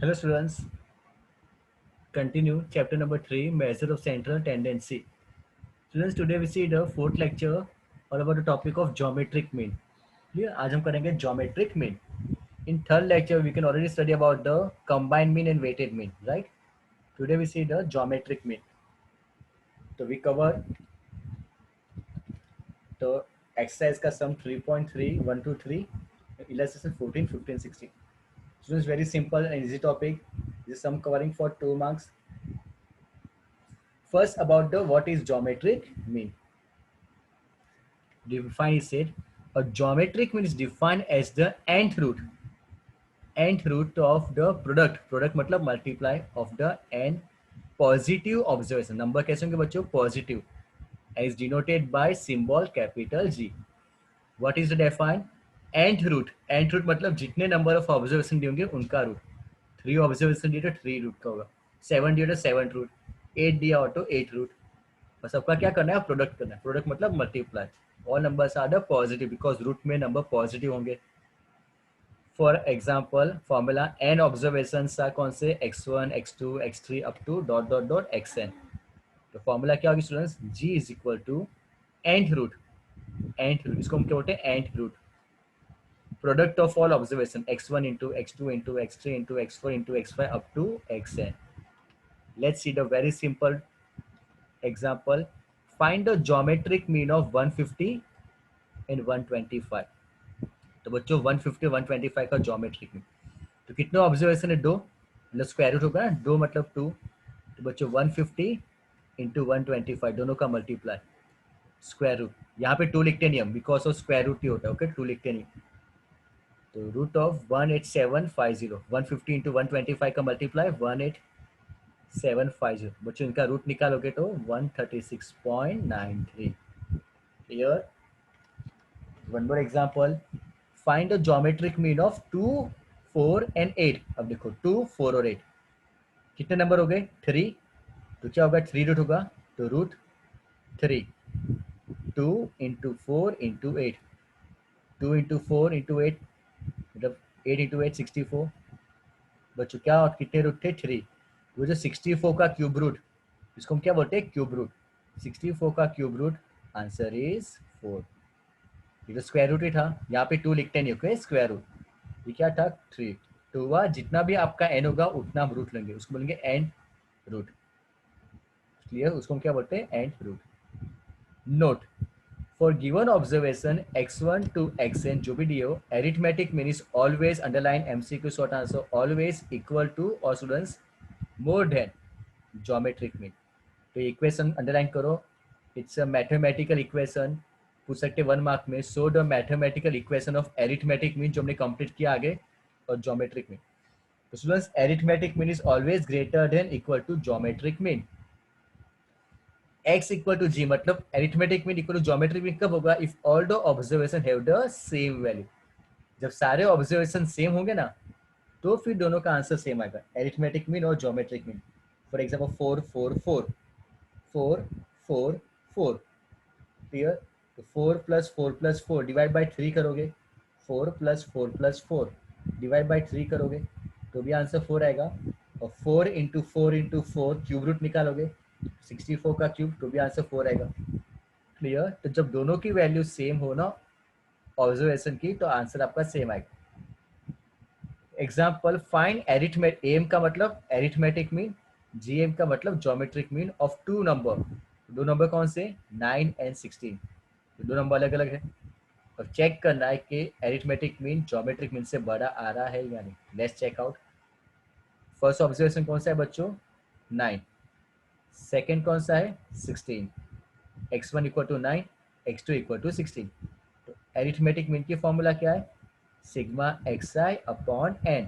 Hello students, continue chapter number 3, measure of central tendency. Students, today we see the fourth lecture all about the topic of geometric mean. Clear? आज हम करेंगे geometric mean. In third lecture we can already study about the combined mean and weighted mean, right? Today we see the geometric mean. So we cover the exercise का sum 3.3, 1 to 3, illustration 14, 15, 16. Students, very simple and easy topic. This is sum covering for 2 marks. First, about the what is geometric mean. Define is said a geometric mean is defined as the nth root of the product मतलब multiply of the n positive observation. Number कैसे होंगे बच्चों? Positive is denoted by symbol capital G. What is the define? nth root मतलब जितने number of observation दिए होंगे उनका root. 3 observation दिए तो 3 रूट का होगा. 7 दिया तो 7 रूट. 8 दिया हो तो 8 रूट. बस आपका क्या करना है? प्रोडक्ट करना है. प्रोडक्ट मतलब multiply. All numbers are the positive because root में नंबर पॉजिटिव होंगे. For example formula n observation कौन से? x1 x2 x3 up to dot dot dot xn. तो फॉर्मूला क्या होगी students? g is equal to nth root. इसको हम क्या बोलते हैं? nth root. Product of all observation x1 into x2 into x3 into x4 into x5 up to xn. Let's see the very simple example. Find the geometric mean of 150 and 125. तो बच्चों 150 125 का geometric mean. तो कितने observation है? 2 मतलब square root होगा ना. 2 मतलब 2. तो बच्चों 150 इंटू 125 दोनों का मल्टीप्लाई स्क्वायर रूट. यहाँ पे 2 लिखते नहीं हम बिकॉज ऑफ स्क्वायर रूट ही होता है. ओके 2 लिखते नहीं. तो रूट ऑफ 18750. 150 इंटू 125 का मल्टीप्लाई 18750. बच्चों इनका रूट निकालोगे तो 136.93. Clear? One more example. Find the geometric mean of 2 4 and 8. अब देखो 2 4 और 8 कितने नंबर हो गए? 3. तो क्या होगा? 3 रूट होगा. तो root 3. 2 into 4 into 8. 2 into 4 into 8 मतलब 8 इंटू 8 64. बच्चों क्या कितने रूट थे? 3. वो जो 64 का क्यूब रूट, इसको हम क्या बोलते हैं? Cube root. 64 का क्यूब रूट आंसर इज 4. ये तो स्क्वायर रूट ही था. यहाँ पे 2 लिखते नहीं. Okay square root. ये क्या था? 3. तो वह जितना भी आपका n होगा उतना हम रूट लेंगे. उसको बोलेंगे एन रूट. क्लियर? उसको हम क्या बोलते हैं? N root. Note for given observation x1 to xn जो भी दिए हो, arithmetic mean is always underline MCQ short answer always equal to और students more than geometric mean. तो इक्वेशन अंडरलाइन करो. It's a mathematical equation. पूछ सकते 1 mark में. So the mathematical equation of arithmetic mean जो हमने कंप्लीट किया आगे और ज्योमेट्रिक मीन. तो students arithmetic mean is always greater than equal to geometric mean. x equal to g मतलब arithmetic mean equal to geometric mean कब होगा? If all the observation have the same value. जब सारे observation same होंगे ना तो फिर दोनों का आंसर सेम आएगा. एरिथमेटिक मीन और geometric mean. For example 4 4 4 4 4 4. Clear? तो 4 प्लस 4 प्लस 4 डिवाइड बाई 3 करोगे. 4 प्लस 4 प्लस 4 डिवाइड बाई 3 करोगे तो भी आंसर 4 आएगा. और 4 इंटू 4 इंटू 4 क्यूब रूट निकालोगे 64 का क्यूब तो भी आंसर 4 आएगा. क्लियर? तो जब दोनों की वैल्यू सेम हो ना ऑब्जर्वेशन की तो आंसर आपका सेम आएगा. Example find arithmetic. एम का मतलब एरिथमेटिक मीन. जीएम का मतलब ज्योमेट्रिक मीन ऑफ 2 नंबर. दो नंबर कौन से? 9 एंड 16. तो दो नंबर अलग अलग है और चेक करना है कि एरिथमेटिक मीन ज्योमेट्रिक मीन से बड़ा आ रहा है या नहीं. Let's check out. First observation कौन सा है बच्चों? 9. सेकेंड कौन सा है? 16. x1 equal to 9, x2 equal to 16. तो एरिथमेटिक मीन की फॉर्मूला क्या है? Sigma xi upon n.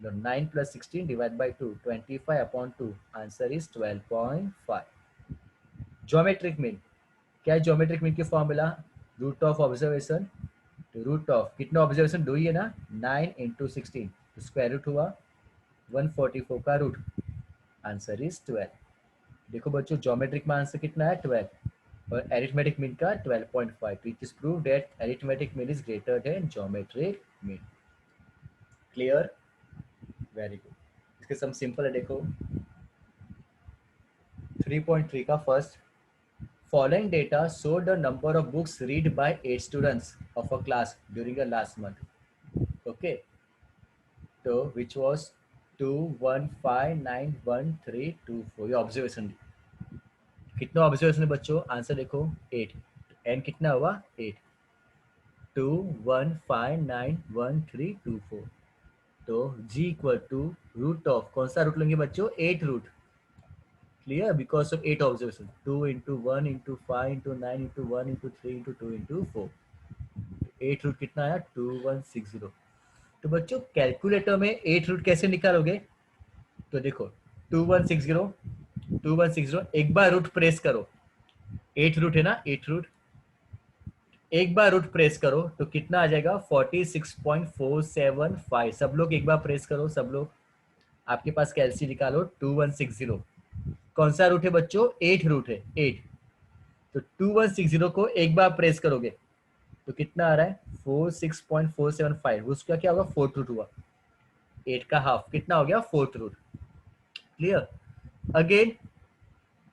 9 plus 16 divide by 2 25 upon 2 answer is 12.5. Geometric mean क्या है? ज्योमेट्रिक मीन की फॉर्मूला रूट ऑफ ऑब्जर्वेशन. तो रूट ऑफ कितने ऑब्जर्वेशन? 2 ही है ना. 9 इंटू 16 तो स्क्वायर रूट हुआ 144 का रूट. Answer is 12. देखो बच्चों ज्योमेट्रिक में आंसर कितना है? 12 और एरिथमेटिक मीन का 12.5. It is prove that arithmetic mean is greater than geometric mean. Clear? Very good. इसके सम सिंपल है, देखो 3.3 का first, following data show the number of books read by 8 students of a class during the last month. Okay, तो which was 2159132 ये observation. कितना observation है बच्चों, answer देखो 8, एन कितना हुआ 8, 2159132 तो g equal to root of कौन सा रूट लेंगे बच्चों, 8 root. Clear, because of 8 observation, 2 into 1 into 5 into 9 into 1 into 3 into 2 into 4, 8 root कितना आया 2160। तो बच्चों कैलकुलेटर में 8 रूट कैसे निकालोगे, तो देखो 2160 एक बार रूट प्रेस करो, 8 रूट है ना, 8 रूट एक बार रूट प्रेस करो तो कितना आ जाएगा 46.475। सब लोग एक बार प्रेस करो, सब लोग आपके पास कैलसी निकालो, 2160 कौन सा रूट है बच्चों, 8 रूट है 8, तो 2160 को एक बार प्रेस करोगे तो कितना आ रहा है 46.475, उसका क्या होगा फोर्थ रूट हुआ, 8 का हाफ कितना हो गया fourth root. Clear, again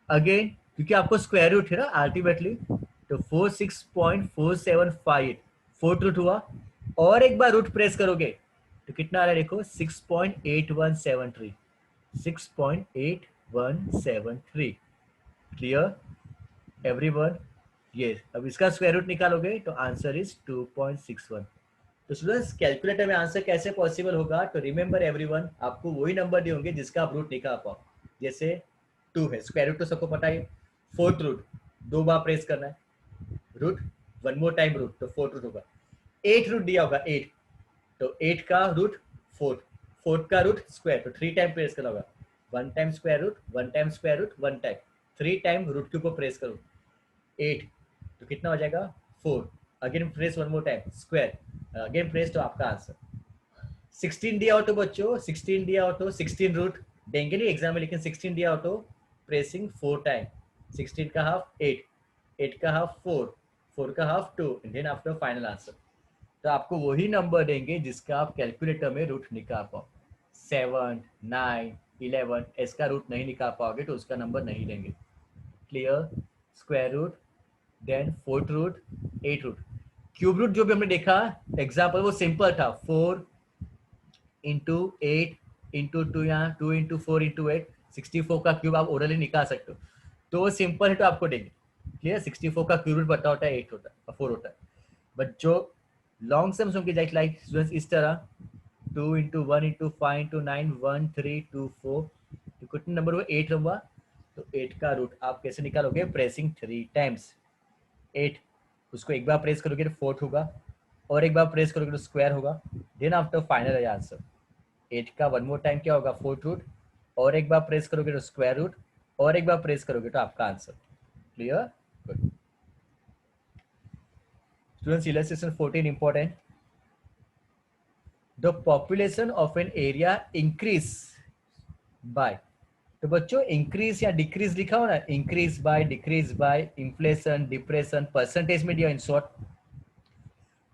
again क्योंकि आपको स्क्वायर रूट है ना अल्टीमेटली, तो 46.475 फोर्थ रूट हुआ, और एक बार रूट प्रेस करोगे तो कितना आ रहा है देखो 6.8173, 6.8173। क्लियर एवरीवन, ये अब इसका स्क्वायर रूट निकालोगे तो आंसर इज 2.61। तो स्टूडेंट्स कैलकुलेटर में आंसर कैसे पॉसिबल होगा, तो रिमेंबर एवरीवन आपको वही नंबर दिए होंगे जिसका आप रूट निकाल पाओ। जैसे 2 है, स्क्वायर रूट तो सबको पता है, फोर्थ रूट 2 बार प्रेस करना है, root one more time root तो फोर्थ रूट होगा। 8 रूट दिया होगा 8, तो 8 का रूट फोर्थ, फोर्थ का रूट स्क्वायर तो 3 टाइम प्रेस करना होगा, 1 time square root 1 time square root 1 time, 3 time root के ऊपर प्रेस करो 8, तो कितना हो जाएगा 4, again press one more time square, again press, तो आपका आंसर 16 दिया हो तो बच्चों 16 दिया हो तो 16 रूट देंगे नहीं एग्जाम में, लेकिन 16 दिया हो तो प्रेसिंग 4 टाइम, 16 का हाफ 8, 8 का हाफ 4, 4 का half 2, then after final answer. तो आपको वही नंबर देंगे जिसका आप कैलकुलेटर में रूट निकाल पाओ, 7 9 11 इसका रूट नहीं निकाल पाओगे तो उसका नंबर नहीं देंगे। Clear, square root then fourth root 8 root, cube root जो भी हमने देखा एग्जाम्पल वो सिंपल था, 4 इंटू 8 इंटू 2, यहाँ 2 इंटू 4 इंटू 8, 64 का क्यूब आप ओरली निकाल सकते हो, तो वो सिंपल है तो आपको देंगे। क्लियर, 64 का क्यूब रूट पता होता है 8 होता है 4 होता है, बट जो लॉन्ग सम्स होंगे लाइक स्टूडेंट्स इस तरह 2 इंटू 1 इंटू 5 इंटू 9 1 3 2 4, तो कितने नंबर हुआ 8 हुआ, तो 8 का रूट आप कैसे निकालोगे, प्रेसिंग 3 टाइम्स 8, उसको एक बार प्रेस करोगे तो फोर्थ होगा, और एक बार प्रेस करोगे तो स्क्वायर होगा, देन आफ्टर फाइनल है आंसर। 8 का वन मोर टाइम क्या होगा फोर्थ रूट, और एक बार प्रेस करोगे तो स्क्वायर रूट, और एक बार प्रेस करोगे तो आपका answer. Clear, good students, illustration 14 important, the population of an area increase by, तो बच्चों इंक्रीज या डिक्रीज लिखा हो ना, increase by decrease by inflation depression percentage में दिया इन शॉर्ट,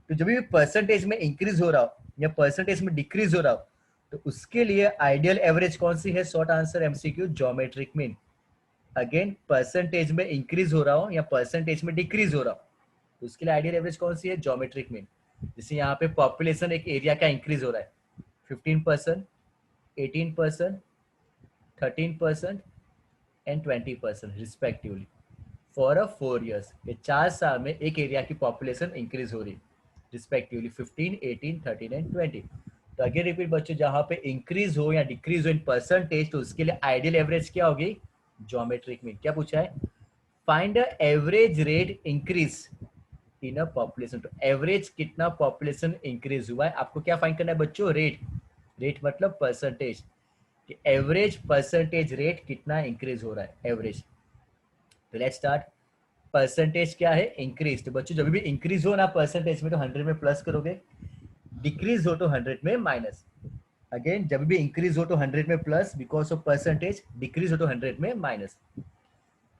तो जब भी परसेंटेज में इंक्रीज हो रहा हो या परसेंटेज में डिक्रीज हो रहा हो तो उसके लिए आइडियल एवरेज कौन सी है, short answer MCQ geometric mean. Again percentage में इंक्रीज हो रहा हो या परसेंटेज में डिक्रीज हो रहा हो तो उसके लिए आइडियल एवरेज कौन सी है, ज्योमेट्रिक मीन। जैसे यहाँ पे पॉपुलेशन एक एरिया का इंक्रीज हो रहा है 15%, 18%, 13% and 20% respectively for a 4 years, ये 4 साल में एक एरिया की पॉपुलेशन इंक्रीज हो रही है रिस्पेक्टिवली 15, 18, 13 एंड 20। तो अगेन रिपीट बच्चों, जहां पे इंक्रीज हो या डिक्रीज हो इन परसेंटेज तो उसके लिए आइडियल एवरेज क्या होगी, ज्योमेट्रिक मीन। क्या पूछा है, find the average rate increase in a population, तो एवरेज कितना पॉपुलेशन इंक्रीज हुआ है आपको क्या फाइंड करना है बच्चों, रेट, रेट मतलब परसेंटेज, कि एवरेज परसेंटेज रेट कितना इंक्रीज हो रहा है एवरेज। तो लेट्स स्टार्ट, परसेंटेज क्या है इंक्रीज, तो बच्चों जब भी इंक्रीज हो ना परसेंटेज में तो 100 में प्लस करोगे, डिक्रीज हो तो 100 में माइनस, अगेन जब भी इंक्रीज हो तो 100 में plus because of percentage, decrease हो तो 100 में माइनस।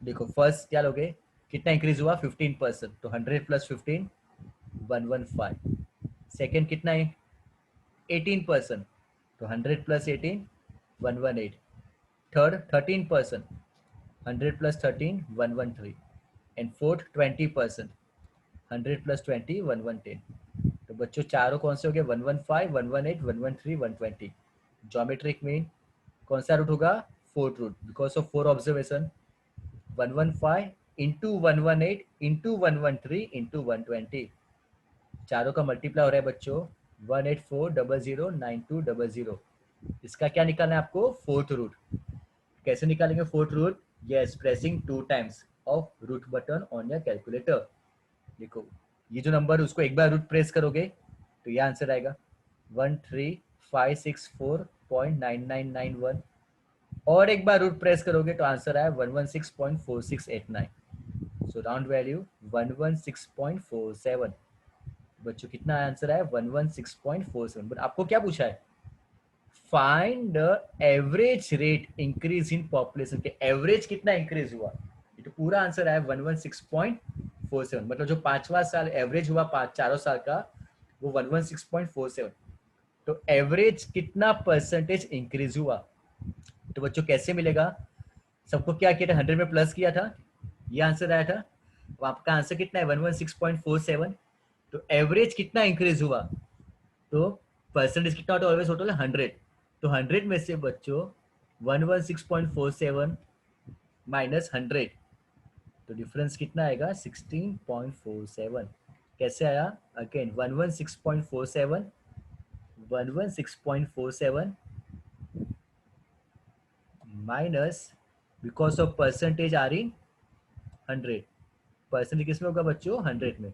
देखो फर्स्ट क्या लोगे, कितना इंक्रीज हुआ 15%, तो 100 प्लस 15 115। सेकेंड कितना है 18%, तो 100 plus 18 118. Third, 13%. 100 plus 13, 113. And fourth, 20%. 100 plus 20, 110. तो बच्चों चारों कौन से हो गए? 115, 118, 113, 120. ज्योमेट्रिक मीन कौन सा रूट होगा? Fourth root, because of four observation. 115 into 118 into 113 into 120. चारों का मल्टीप्लाई हो रहा है बच्चों 184009200. इसका क्या निकालना है आपको? Fourth root. कैसे निकालेंगे fourth root? Yes, pressing 2 times of root button on your calculator. देखो ये जो नंबर उसको एक बार रूट प्रेस करोगे तो ये आंसर आएगा 13564.9991. और एक बार रूट प्रेस करोगे तो आंसर आया 116.4689. सो राउंड वैल्यू 116.47. बच्चों कितना आंसर आया? 116.47. बट आपको क्या पूछा है? Find the average rate increase in population. के एवरेज कितना इंक्रीज हुआ? ये तो पूरा आंसर आया 116.47. मतलब जो 5वां साल एवरेज हुआ चारों साल का वो 116.47. तो एवरेज कितना परसेंटेज इंक्रीज हुआ? तो बच्चों कैसे मिलेगा? सबको क्या किया था? 100 में प्लस किया था, ये आंसर आया था. तो आपका आंसर कितना है? 116.47. तो एवरेज कितना इंक्रीज हुआ? तो परसेंटेज कितना होता है? ऑलवेज होता है 100. तो 100 में से बच्चों 116.47 माइनस 100, तो डिफरेंस कितना आएगा? 16.47. कैसे आया? Again 116.47 116.47 minus because of percentage are in 100. Percentage किसमें होगा बच्चों? 100 में.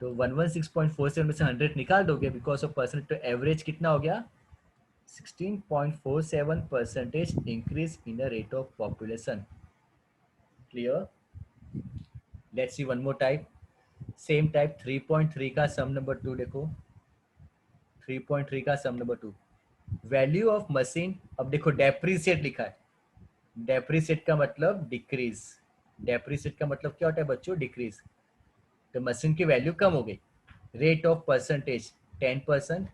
तो 116.47 में से 100 निकाल दोगे बिकॉज ऑफ परसेंट, तो एवरेज कितना हो गया? 16.47 percentage increase in the rate of population. Clear? Let's see one more type. Same type 3.3 का सम नंबर 2 देखो. 3.3 का सम नंबर 2. Value of machine. अब देखो डेप्रीशिएट लिखा है. डेप्रीशिएट का मतलब डिक्रीज. डेप्रीशिएट का मतलब क्या होता है बच्चों? डिक्रीज. तो मशीन की वैल्यू कम हो गई. Rate of percentage 10%,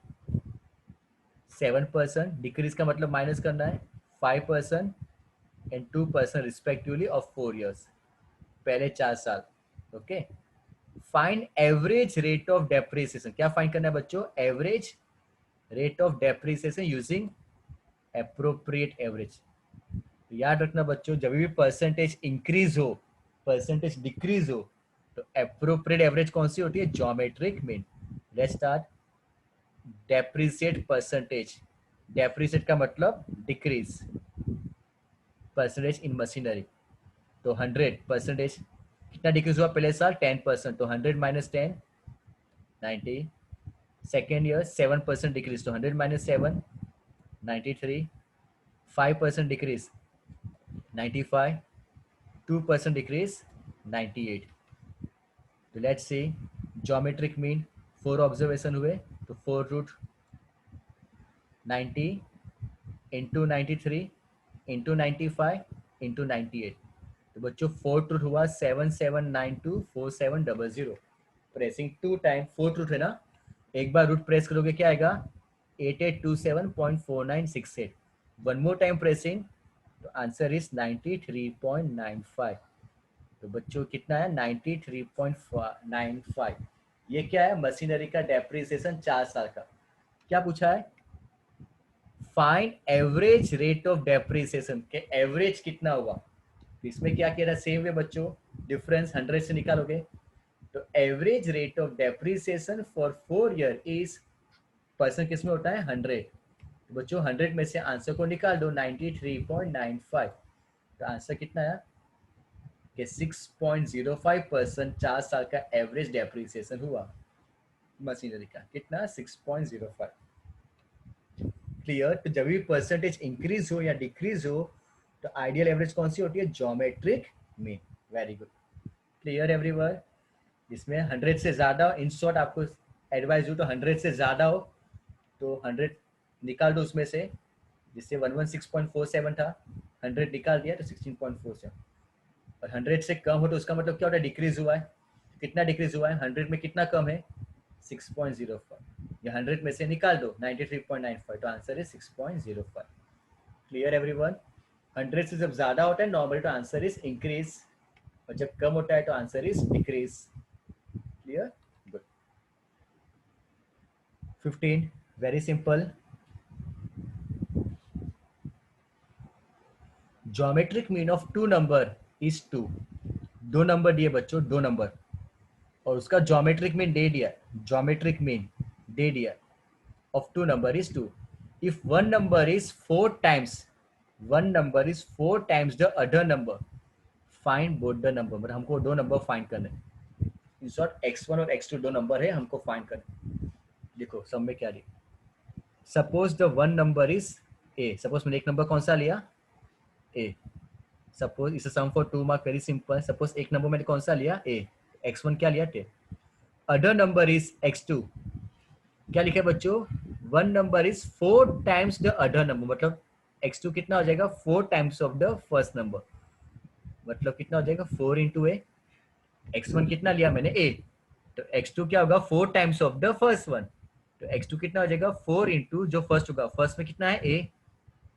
7%. डिक्रीज का मतलब माइनस करना है 5% एंड 2% रिस्पेक्टिवली ऑफ 4 ईयर्स. पहले 4 साल. Okay. Find average rate of depreciation. क्या फाइंड करना है बच्चों? Average rate of depreciation using appropriate average. तो याद रखना बच्चों, जब भी परसेंटेज इंक्रीज हो, परसेंटेज डिक्रीज हो, तो एप्रोप्रिएट एवरेज कौन सी होती है? Geometric mean. Let's start. Depreciate percentage. Depreciate का मतलब डिक्रीज परसेंटेज इन मशीनरी. तो 100% कितना डिक्रीज हुआ पहले साल? 10%. तो 100 माइनस 10, 90. सेकेंड ईयर 7% डिक्रीज, तो 100 माइनस 7, 93. 5% डिक्रीज 95. 2% डिक्रीज 98. तो let's C geometric mean. 4 observation हुए तो 4 रूट 90 इंटू 93 इंटू 95 इंटू 98. तो बच्चों 4 रूट हुआ 77924700. Pressing 2 time. 4 रूट है ना, एक बार रूट प्रेस करोगे क्या आएगा? 8827.4968. वन मोर टाइम प्रेसिंग, तो आंसर इज 93.95. तो बच्चों कितना है? 93.95. ये क्या है? मशीनरी का डेप्रिसिएशन 4 साल का. क्या पूछा है? Find average rate of depreciation. के एवरेज कितना होगा? तो इसमें क्या कह रहा है? सेम वे बच्चों, डिफरेंस 100 से निकालोगे. तो average rate of depreciation for 4 year is, percent किसमें होता है? 100. तो बच्चों 100 में से आंसर को निकाल दो 93.95. तो आंसर कितना है? कि 6.05% 4 साल का एवरेज डेप्रिसिएशन हुआ मशीनरी का. कितना? 6.05. क्लियर? तो जब भी परसेंटेज इंक्रीज हो या डिक्रीज हो तो आइडियल एवरेज कौन सी होती है? Geometric mean. Very good. Clear everyone? जिसमें 100 से ज़्यादा, इन शॉर्ट आपको एडवाइस दूँ तो 100 से ज़्यादा हो तो 100 निकाल दो उसमें से. जिससे 116.47 था, 100 निकाल दिया तो 16.47. और 100 से कम हो तो उसका मतलब क्या होता है? डिक्रीज हुआ है. कितना डिक्रीज हुआ है? 100 में कितना कम है? 6.05. ये 100 में से निकाल दो 93.95, तो आंसर है 6.05। Clear everyone? 100 से जब ज्यादा होता है नॉर्मली तो आंसर इज इंक्रीज, और जब कम होता है तो answer is decrease. Clear? Good. 15 very simple. Geometric mean of two number is 2। दो नंबर दिए बच्चों, दो नंबर, और उसका ज्योमेट्रिक मीन दे दिया, ज्योमेट्रिक मीन दे दिया of two number is 2. If one number is 4 times, one number is 4 times the other number, find both the number। मतलब हमको दो नंबर फाइंड करने, इन शॉर्ट x1 और x2 दो number है, हमको फाइंड करने। देखो सब में क्या दिया, suppose the one number is a। Suppose मैंने एक नंबर कौन सा लिया, a। सपोज इसे sum for 2 mark, very simple. Suppose एक नंबर मैंने कौन सा लिया, a। x1 क्या लिया, 10। अदर नंबर इज x2, क्या लिखा है बच्चों, one number is 4 times the other number, मतलब x2 कितना हो जाएगा, 4 times of the first number, मतलब कितना हो जाएगा 4 इंटू ए। x1 कितना लिया मैंने, a, तो x2 क्या होगा 4 times of the first one, तो x2 कितना हो जाएगा 4 इंटू जो फर्स्ट होगा, फर्स्ट में कितना है a,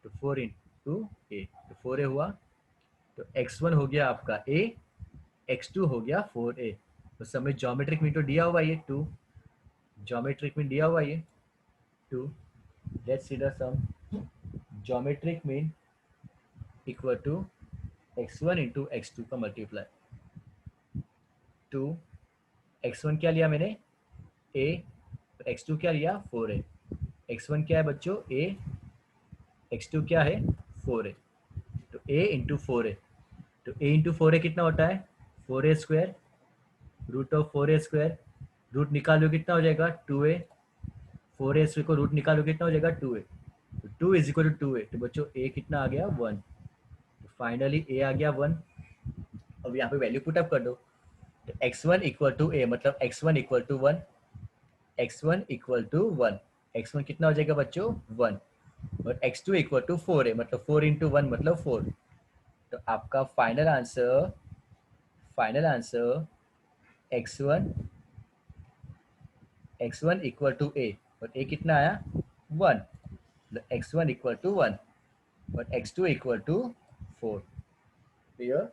तो 4 इंटू ए, तो 4a हुआ, तो x1 हो गया आपका a, x2 हो गया 4a। तो समय ज्योमेट्रिक मीन तो दिया हुआ ये 2, ज्योमेट्रिक मीन दिया हुआ ये 2। Let's see the sum. Geometric mean equal to x1 into x2 का मल्टीप्लाई 2। x1 क्या लिया मैंने, a, x2 क्या लिया 4a। x1 क्या है बच्चों a, x2 क्या है 4a, तो a इंटू 4a, तो a इंटू 4a कितना होता है 4a square, root of 4a square, root निकालो कितना हो जाएगा 2a, 4a स्क्वायर को रूट निकालो कितना हो जाएगा 2a, तो 2 इज इक्वल टू 2a, तो बच्चों a कितना आ गया 1, तो फाइनली a आ गया 1। अब यहाँ पे वैल्यू पुट अप कर दो, तो x1 इक्वल टू a, मतलब x1 equal to 1, x1 equal to 1, x1 कितना हो जाएगा बच्चों 1, और x2 इक्वल टू 4a, मतलब 4 इंटू 1 मतलब 4। तो आपका final answer x1 equal to a, और a कितना आया 1, मतलब x1 इक्वल टू 1 और x2 इक्वल टू 4। क्लियर?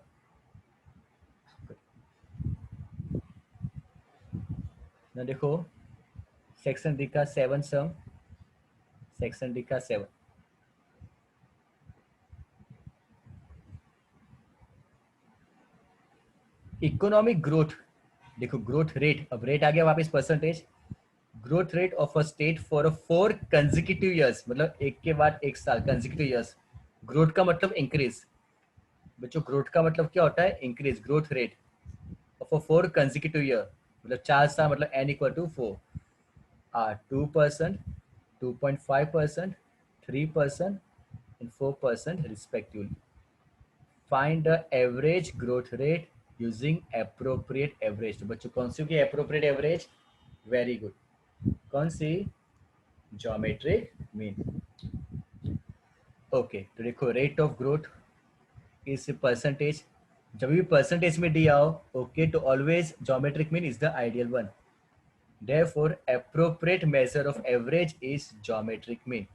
ना देखो सेक्शन डी का 7 सम, सेक्शन डी का 7। इकोनॉमिक ग्रोथ, देखो ग्रोथ रेट, अब रेट आ गया वापस percentage. Growth rate of a state for a 4 consecutive years, मतलब एक के बाद एक साल, कंसेक्यूटिव ईयर्स। ग्रोथ का मतलब इंक्रीज, बच्चों ग्रोथ का मतलब क्या होता है increase, growth rate of a 4 consecutive year, मतलब 4 साल, मतलब n equal to 4 are 2%, 2.5%, 3% and 4% respectively. Find the average growth rate using appropriate average। तो बच्चों कौन सी होगी appropriate average, वेरी गुड, कौन सी, ज्योमेट्रिक मीन। ओके तो देखो rate of growth is percentage, जब भी परसेंटेज में दिया हो ओके तो always geometric mean is the ideal one, therefore appropriate measure of average is geometric mean.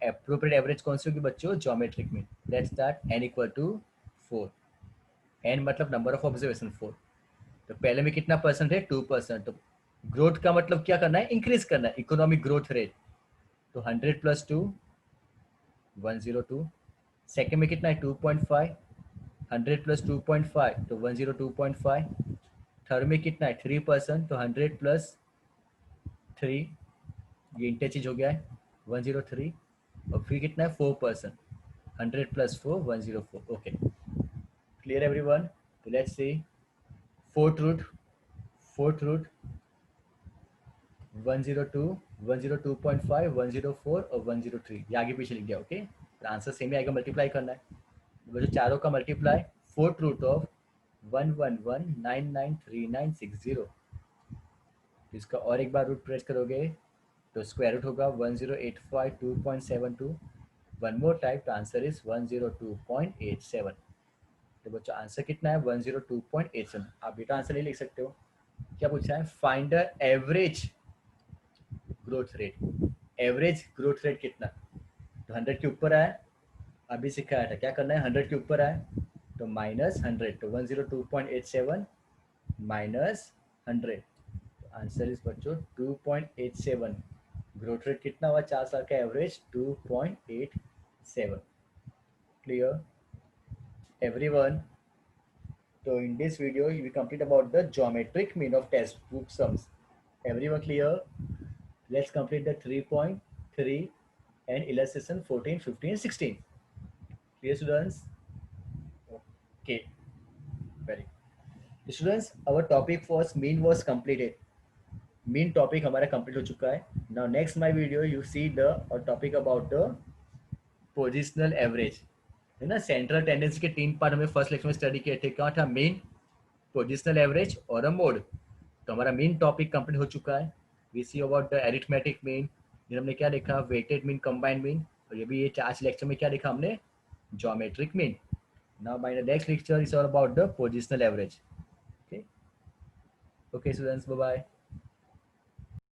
Appropriate average कौन सी होगी बच्चों, geometric mean. Let's start, n equal to 4, n मतलब नंबर ऑफ ऑब्जर्वेशन 4, तो पहले में कितना परसेंट है 2%, तो ग्रोथ का मतलब क्या करना है इंक्रीज करना है, इकोनॉमिक ग्रोथ रेट, तो 100 प्लस 2 102। सेकेंड में कितना है 2.5, 100 प्लस 2.5 तो 102.5। थर्ड में कितना है 3%, तो 100 प्लस 3, ये इंटरचेंज हो गया है 103। और फिर कितना है 4%, 100 प्लस 4 104। Okay clear everyone? तो let's see fourth root, fourth root 102, 102.5, 104 और 103, ये आगे पीछे लिख दिया। ओके तो आंसर सेम ही आएगा, मल्टीप्लाई करना है, वो जो चारों का मल्टीप्लाई, फोर्थ रूट ऑफ 111993960, इसका और एक बार रूट प्रेस करोगे तो स्क्वायर रूट होगा 1085.2.72, वन मोर टाइप, तो आंसर इज 102.87। तो बच्चों आंसर कितना है 102.87। आप बेटा आंसर नहीं लिख सकते हो, क्या पूछा है, find the average growth rate, average growth rate कितना, तो 100 के ऊपर आया, अभी सिखाया था क्या करना है, 100 के ऊपर आया तो -100, तो 102.87 -100, आंसर इज बच्चों 2.87। ग्रोथ रेट कितना हुआ 4 साल का average 2.87। Clear everyone? So in this video we complete about the geometric mean of textbook sums. Everyone clear? Let's complete the 3.3 and illustration 14, 15, 16. Clear students? Okay, very good. Students, our topic was mean was completed. Mean topic हमारा complete हो चुका है. Now next my video you see the topic about the positional average. है ना, central tendency के 3 part हमें first lecture में study किए थे. क्या था, मीन, पोजिशनल एवरेज और अ मोड. तो हमारा मेन टॉपिक कंप्लीट हो चुका है. We see about the arithmetic mean, फिर हमने क्या देखा, वेटेड मीन, कंबाइंड मीन, और ये भी ये आज लेक्चर में क्या देखा हमने, geometric mean. Now by the next lecture is all about the positional average. Okay okay students, bye bye.